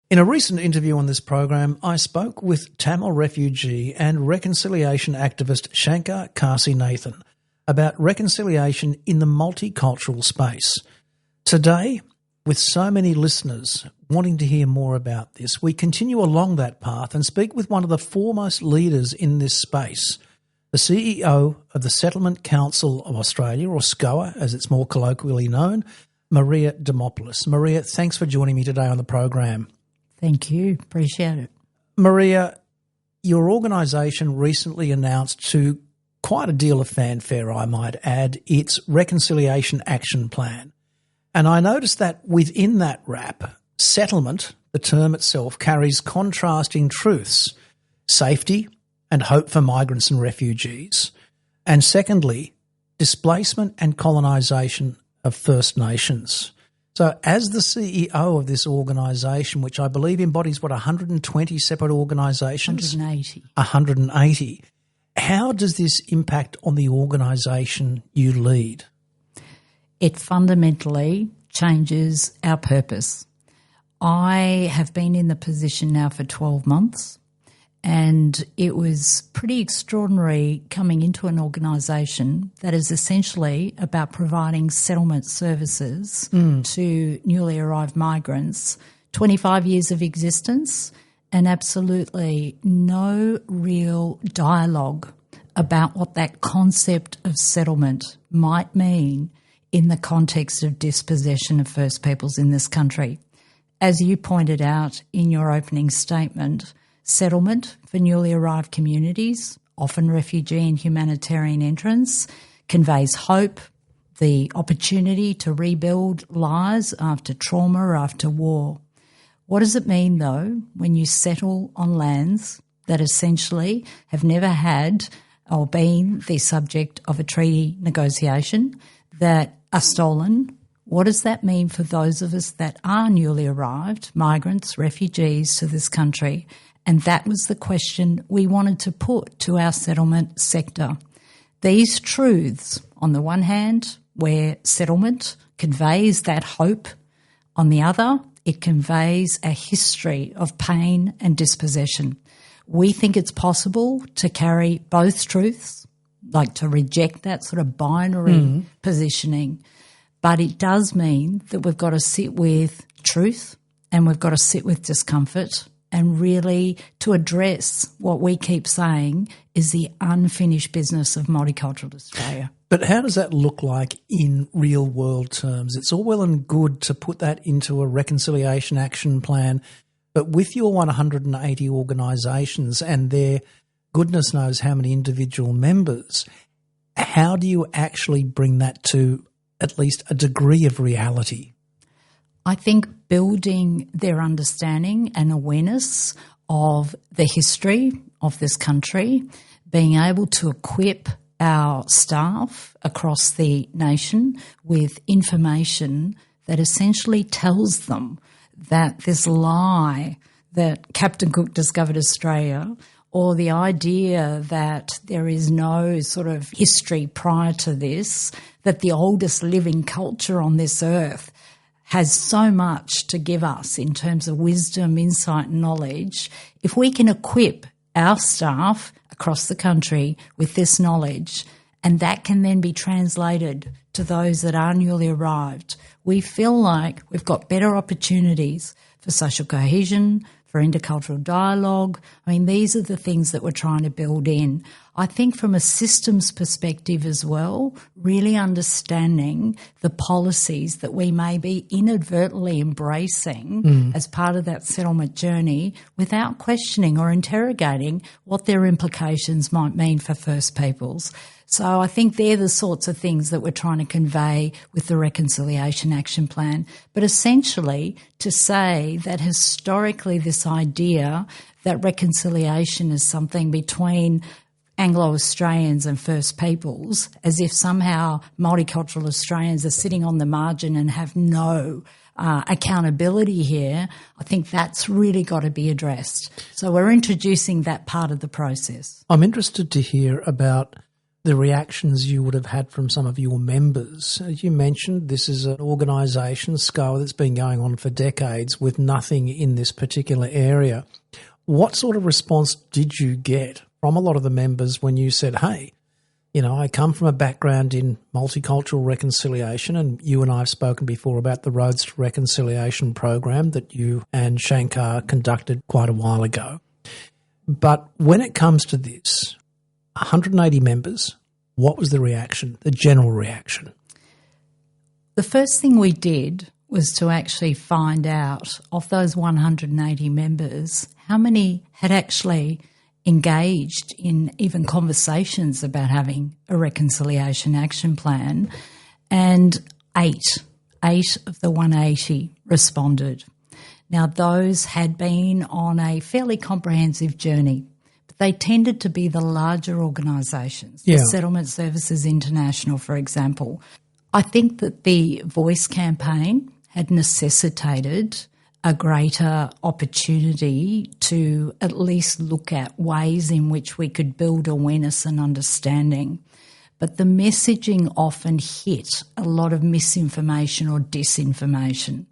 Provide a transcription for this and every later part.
In a recent interview on this program, I spoke with Tamil refugee and reconciliation activist Shankar Kasi Nathan about reconciliation in the multicultural space. Today, with so many listeners wanting to hear more about this, we continue along that path and speak with one of the foremost leaders in this space, the CEO of the Settlement Council of Australia, or SCOA as it's more colloquially known, Maria Dimopoulos. Maria, thanks for joining me today on the program. Thank you. Appreciate it. Maria, your organisation recently announced to quite a deal of fanfare, I might add, its Reconciliation Action Plan. And I noticed that within that wrap, settlement, the term itself, carries contrasting truths: safety and hope for migrants and refugees, and secondly, displacement and colonisation of First Nations. So as the CEO of this organisation, which I believe embodies, 120 separate organisations? 180. 180. How does this impact on the organisation you lead? It fundamentally changes our purpose. I have been in the position now for 12 months, and it was pretty extraordinary coming into an organisation that is essentially about providing settlement services to newly arrived migrants, 25 years of existence, and absolutely no real dialogue about what that concept of settlement might mean in the context of dispossession of First Peoples in this country. As you pointed out in your opening statement, settlement for newly arrived communities, often refugee and humanitarian entrants, conveys hope, the opportunity to rebuild lives after trauma or after war. What does it mean, though, when you settle on lands that essentially have never had or been the subject of a treaty negotiation, that are stolen? What does that mean for those of us that are newly arrived, migrants, refugees to this country? And that was the question we wanted to put to our settlement sector. These truths, on the one hand, where settlement conveys that hope, on the other, it conveys a history of pain and dispossession. We think it's possible to carry both truths, like to reject that sort of binary positioning, but it does mean that we've got to sit with truth and we've got to sit with discomfort and really to address what we keep saying is the unfinished business of multicultural Australia. But how does that look like in real world terms? It's all well and good to put that into a reconciliation action plan, but with your 180 organisations and their goodness knows how many individual members, how do you actually bring that to at least a degree of reality? I think building their understanding and awareness of the history of this country, being able to equip our staff across the nation with information that essentially tells them that this lie that Captain Cook discovered Australia, or the idea that there is no sort of history prior to this, that the oldest living culture on this earth has so much to give us in terms of wisdom, insight and knowledge. If we can equip our staff across the country with this knowledge, and that can then be translated to those that are newly arrived, we feel like we've got better opportunities for social cohesion, for intercultural dialogue. I mean, these are the things that we're trying to build in. I think from a systems perspective as well, really understanding the policies that we may be inadvertently embracing as part of that settlement journey without questioning or interrogating what their implications might mean for First Peoples. So I think they're the sorts of things that we're trying to convey with the Reconciliation Action Plan. But essentially to say that historically this idea that reconciliation is something between Anglo-Australians and First Peoples, as if somehow multicultural Australians are sitting on the margin and have no accountability here, I think that's really got to be addressed. So we're introducing that part of the process. I'm interested to hear about the reactions you would have had from some of your members. As you mentioned, this is an organisation, SCOA, that's been going on for decades with nothing in this particular area. What sort of response did you get from a lot of the members when you said, hey, you know, I come from a background in multicultural reconciliation, and you and I have spoken before about the Roads to Reconciliation program that you and Shankar conducted quite a while ago. But when it comes to this, 180 members, what was the reaction, the general reaction? The first thing we did was to actually find out, of those 180 members, how many had actually engaged in even conversations about having a reconciliation action plan, and eight of the 180 responded. Now, those had been on a fairly comprehensive journey, but they tended to be the larger organisations, the Settlement Services International, for example. I think that the Voice campaign had necessitated a greater opportunity to at least look at ways in which we could build awareness and understanding. But the messaging often hit a lot of misinformation or disinformation.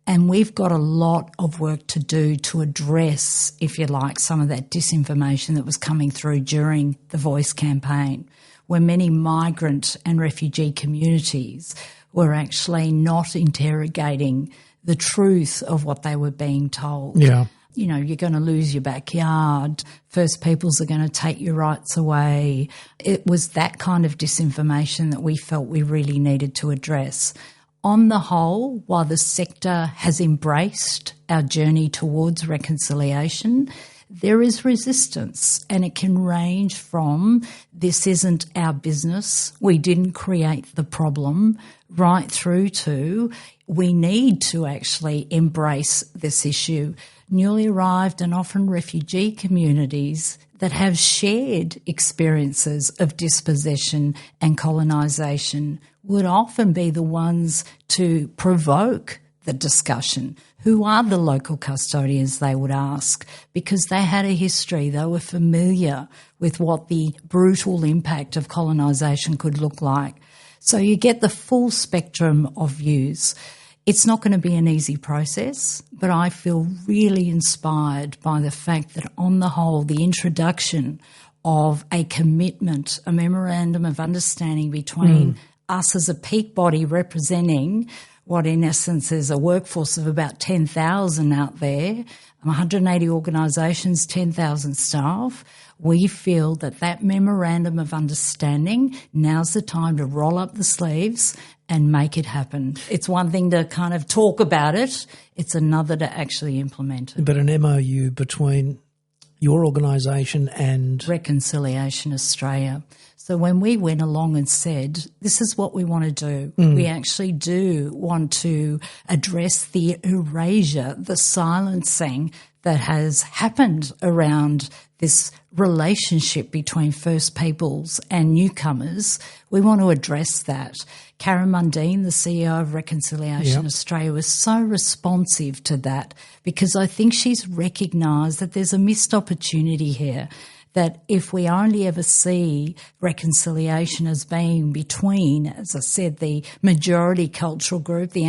And we've got a lot of work to do to address, if you like, some of that disinformation that was coming through during the Voice campaign, where many migrant and refugee communities were actually not interrogating the truth of what they were being told. Yeah. You know, you're going to lose your backyard. First Peoples are going to take your rights away. It was that kind of disinformation that we felt we really needed to address. On the whole, while the sector has embraced our journey towards reconciliation, there is resistance, and it can range from this isn't our business, we didn't create the problem, right through to we need to actually embrace this issue. Newly arrived and often refugee communities that have shared experiences of dispossession and colonisation would often be the ones to provoke the discussion. Who are the local custodians, they would ask, because they had a history, they were familiar with what the brutal impact of colonisation could look like. So you get the full spectrum of views. It's not going to be an easy process, but I feel really inspired by the fact that on the whole, the introduction of a commitment, a memorandum of understanding between us as a peak body representing what in essence is a workforce of about 10,000 out there, 180 organisations, 10,000 staff, we feel that that memorandum of understanding, now's the time to roll up the sleeves and make it happen. It's one thing to kind of talk about it, it's another to actually implement it. But an MOU between your organisation and Reconciliation Australia. So when we went along and said, this is what we want to do, we actually do want to address the erasure, the silencing that has happened around this relationship between First Peoples and newcomers. We want to address that. Karen Mundine, the CEO of Reconciliation Australia, was so responsive to that because I think she's recognised that there's a missed opportunity here, that if we only ever see reconciliation as being between, as I said, the majority cultural group, the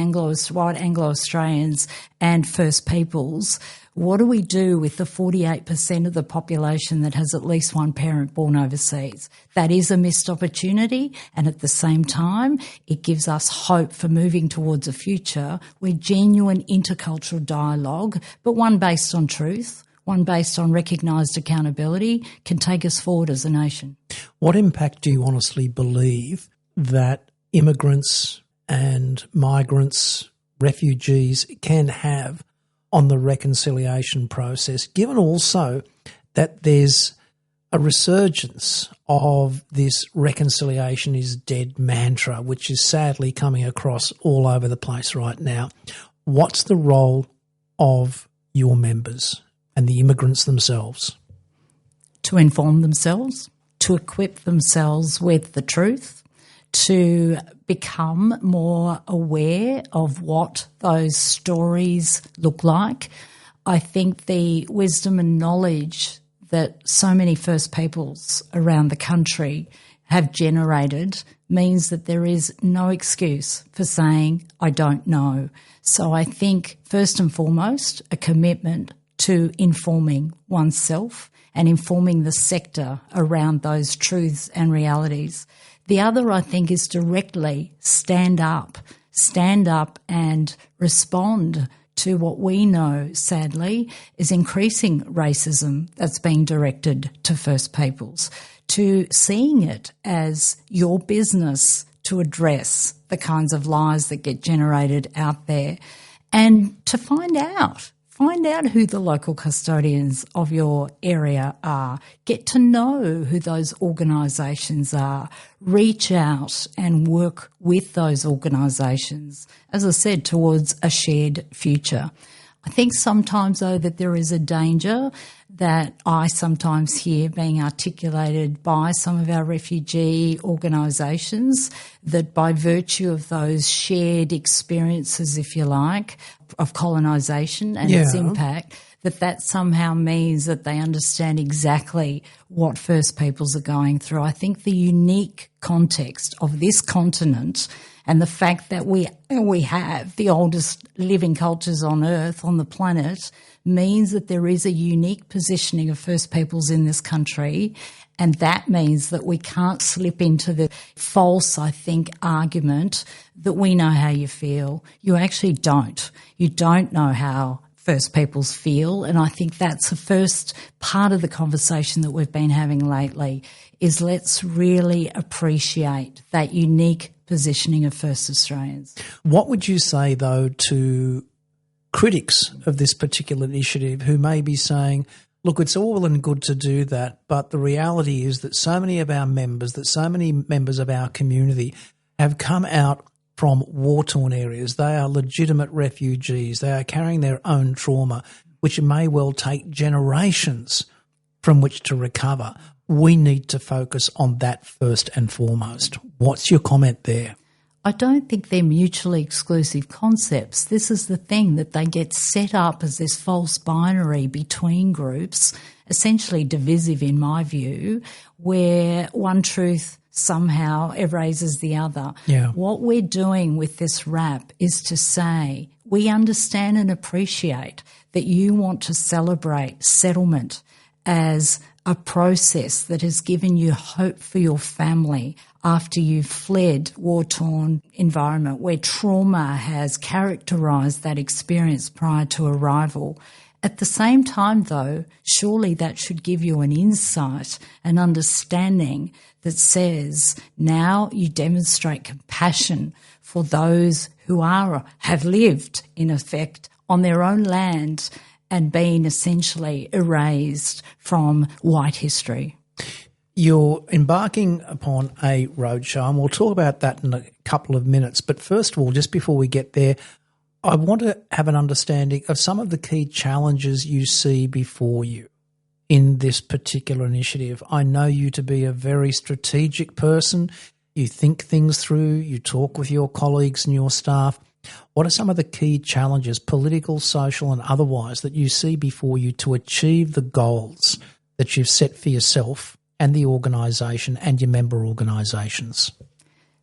white Anglo-Australians and First Peoples, what do we do with the 48% of the population that has at least one parent born overseas? That is a missed opportunity, and at the same time, it gives us hope for moving towards a future where genuine intercultural dialogue, but one based on truth, one based on recognised accountability, can take us forward as a nation. What impact do you honestly believe that immigrants and migrants, refugees can have on the reconciliation process, given also that there's a resurgence of this reconciliation is dead mantra, which is sadly coming across all over the place right now? What's the role of your members and the immigrants themselves? To inform themselves, to equip themselves with the truth, to become more aware of what those stories look like. I think the wisdom and knowledge that so many First Peoples around the country have generated means that there is no excuse for saying, I don't know. So I think, first and foremost, a commitment to informing oneself and informing the sector around those truths and realities. The other, I think, is directly stand up and respond to what we know, sadly, is increasing racism that's being directed to First Peoples, to seeing it as your business to address the kinds of lies that get generated out there, and to find out who the local custodians of your area are, get to know who those organisations are, reach out and work with those organisations, as I said, towards a shared future. I think sometimes, though, that there is a danger that I sometimes hear being articulated by some of our refugee organisations, that by virtue of those shared experiences, if you like, of colonisation and its impact, that somehow means that they understand exactly what First Peoples are going through. I think the unique context of this continent and the fact that we have the oldest living cultures on Earth, on the planet, means that there is a unique positioning of First Peoples in this country, and that means that we can't slip into the false, I think, argument that we know how you feel. You actually don't. You don't know how First Peoples feel, and I think that's the first part of the conversation that we've been having lately, is let's really appreciate that unique positioning of First Australians. What would you say, though, to critics of this particular initiative who may be saying, look, it's all well and good to do that, but the reality is that so many of our members, that so many members of our community have come out from war-torn areas. They are legitimate refugees. They are carrying their own trauma, which may well take generations from which to recover. We need to focus on that first and foremost. What's your comment there? I don't think they're mutually exclusive concepts. This is the thing, that they get set up as this false binary between groups, essentially divisive in my view, where one truth somehow erases the other. Yeah. What we're doing with this RAP is to say we understand and appreciate that you want to celebrate settlement as a process that has given you hope for your family after you've fled war-torn environment where trauma has characterised that experience prior to arrival. At the same time, though, surely that should give you an insight, an understanding that says now you demonstrate compassion for those who have lived, in effect, on their own land and been essentially erased from white history. You're embarking upon a roadshow, and we'll talk about that in a couple of minutes. But first of all, just before we get there, I want to have an understanding of some of the key challenges you see before you in this particular initiative. I know you to be a very strategic person. You think things through, you talk with your colleagues and your staff. What are some of the key challenges, political, social and otherwise, that you see before you to achieve the goals that you've set for yourself and the organisation and your member organisations?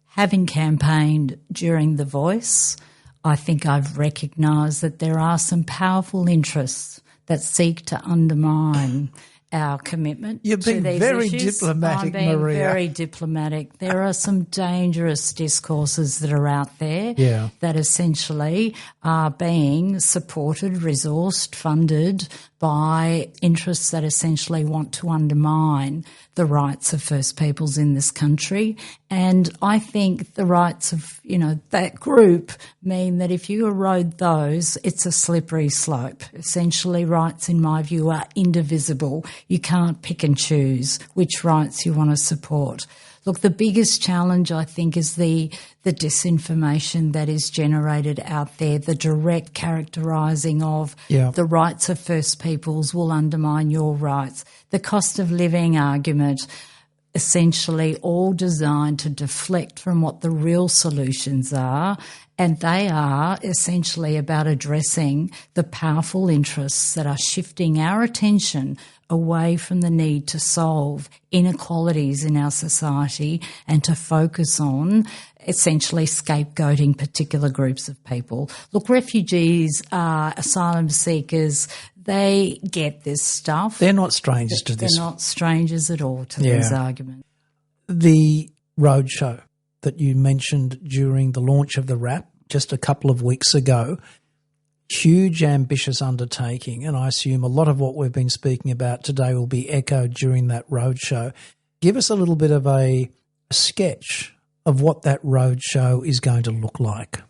Having campaigned during The Voice, I think I've recognised that there are some powerful interests that seek to undermine our commitment to these issues. You've been very diplomatic, Maria. I'm being very diplomatic. There are some dangerous discourses that are out there that essentially are being supported, resourced, funded by interests that essentially want to undermine the rights of First Peoples in this country. And I think the rights of, that group mean that if you erode those, it's a slippery slope. Essentially, rights, in my view, are indivisible. You can't pick and choose which rights you want to support. Look, the biggest challenge, I think, is the disinformation that is generated out there, the direct characterising of the rights of First Peoples will undermine your rights, the cost of living argument. essentially all designed to deflect from what the real solutions are, and they are essentially about addressing the powerful interests that are shifting our attention away from the need to solve inequalities in our society and to focus on essentially scapegoating particular groups of people. Look, refugees, asylum seekers, they get this stuff. They're not strangers to this. They're not strangers at all to these arguments. The roadshow that you mentioned during the launch of the RAP just a couple of weeks ago, huge, ambitious undertaking, and I assume a lot of what we've been speaking about today will be echoed during that roadshow. Give us a little bit of a sketch of what that roadshow is going to look like.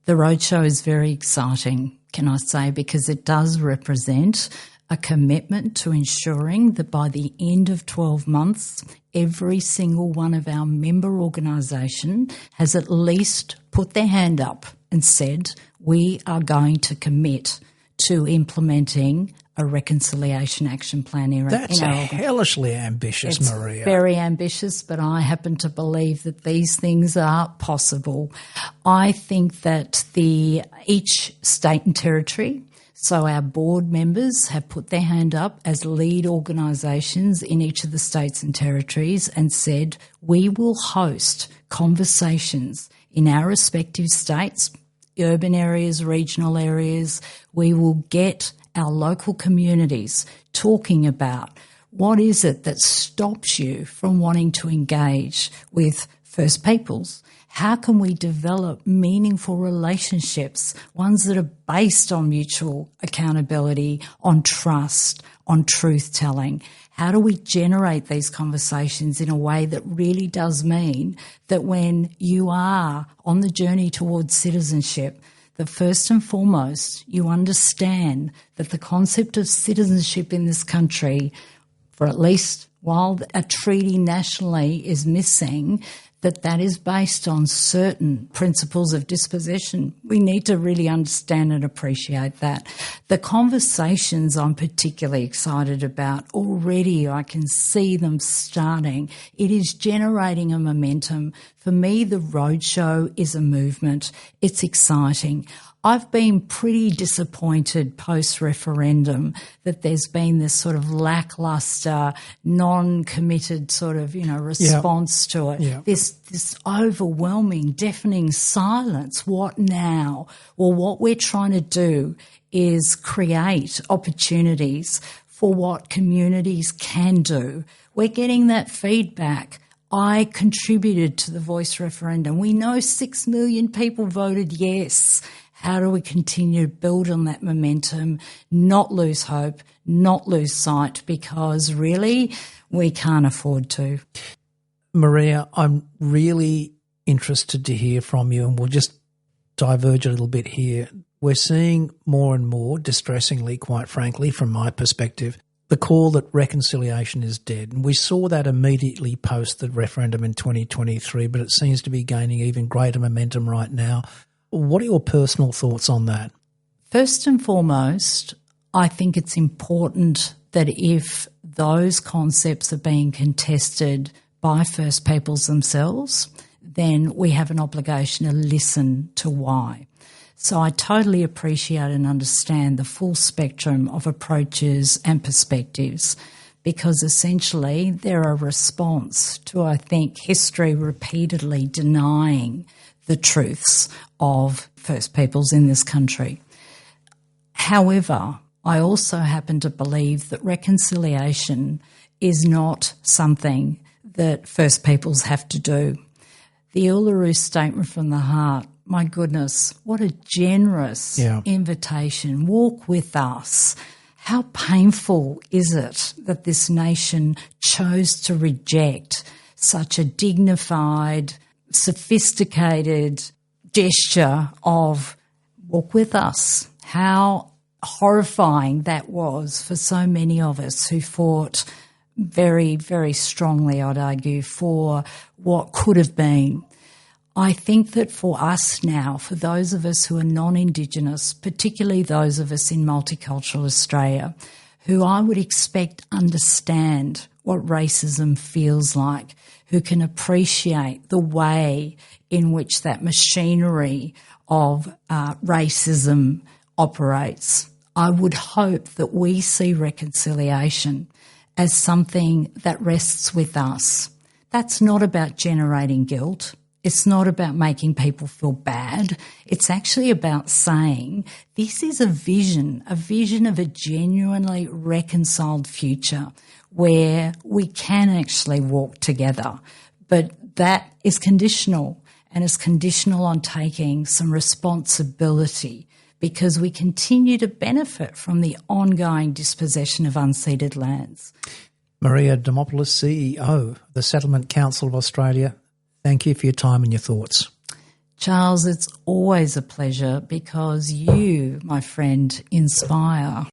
The roadshow is very exciting, can I say, because it does represent a commitment to ensuring that by the end of 12 months, every single one of our member organisation has at least put their hand up and said, we are going to commit to implementing a reconciliation action plan in our That's organisation. hellishly ambitious, It's Maria. very ambitious, but I happen to believe that these things are possible. I think that each state and territory, so our board members have put their hand up as lead organisations in each of the states and territories and said, we will host conversations in our respective states, urban areas, regional areas. We will get our local communities talking about what is it that stops you from wanting to engage with First Peoples. How can we develop meaningful relationships, ones that are based on mutual accountability, on trust, on truth-telling? How do we generate these conversations in a way that really does mean that when you are on the journey towards citizenship, that first and foremost you understand that the concept of citizenship in this country, for at least while a treaty nationally is missing, that is based on certain principles of dispossession. We need to really understand and appreciate that. The conversations I'm particularly excited about, already I can see them starting. It is generating a momentum. For me, the roadshow is a movement. It's exciting. I've been pretty disappointed post-referendum that there's been this sort of lackluster, non-committed sort of, response to it. Yeah. This overwhelming, deafening silence. What now? Well, what we're trying to do is create opportunities for what communities can do. We're getting that feedback. I contributed to the Voice referendum. We know 6 million people voted yes. How do we continue to build on that momentum, not lose hope, not lose sight, because really we can't afford to. Maria, I'm really interested to hear from you, and we'll just diverge a little bit here. We're seeing more and more, distressingly, quite frankly, from my perspective, the call that reconciliation is dead. And we saw that immediately post the referendum in 2023, but it seems to be gaining even greater momentum right now. What are your personal thoughts on that? First and foremost, I think it's important that if those concepts are being contested by First Peoples themselves, then we have an obligation to listen to why. So I totally appreciate and understand the full spectrum of approaches and perspectives, because essentially they're a response to, I think, history repeatedly denying the truths of First Peoples in this country. However, I also happen to believe that reconciliation is not something that First Peoples have to do. The Uluru Statement from the Heart, my goodness, what a generous invitation. Walk with us. How painful is it that this nation chose to reject such a dignified, sophisticated gesture of walk with us? How horrifying that was for so many of us who fought very, very strongly, I'd argue, for what could have been. I think that for us now, for those of us who are non-Indigenous, particularly those of us in multicultural Australia, who I would expect understand what racism feels like, who can appreciate the way in which that machinery of racism operates. I would hope that we see reconciliation as something that rests with us. That's not about generating guilt. It's not about making people feel bad. It's actually about saying this is a vision of a genuinely reconciled future where we can actually walk together. But that is conditional, and is conditional on taking some responsibility, because we continue to benefit from the ongoing dispossession of unceded lands. Maria Dimopoulos, CEO of the Settlement Council of Australia, thank you for your time and your thoughts. Charles, it's always a pleasure, because you, my friend, inspire.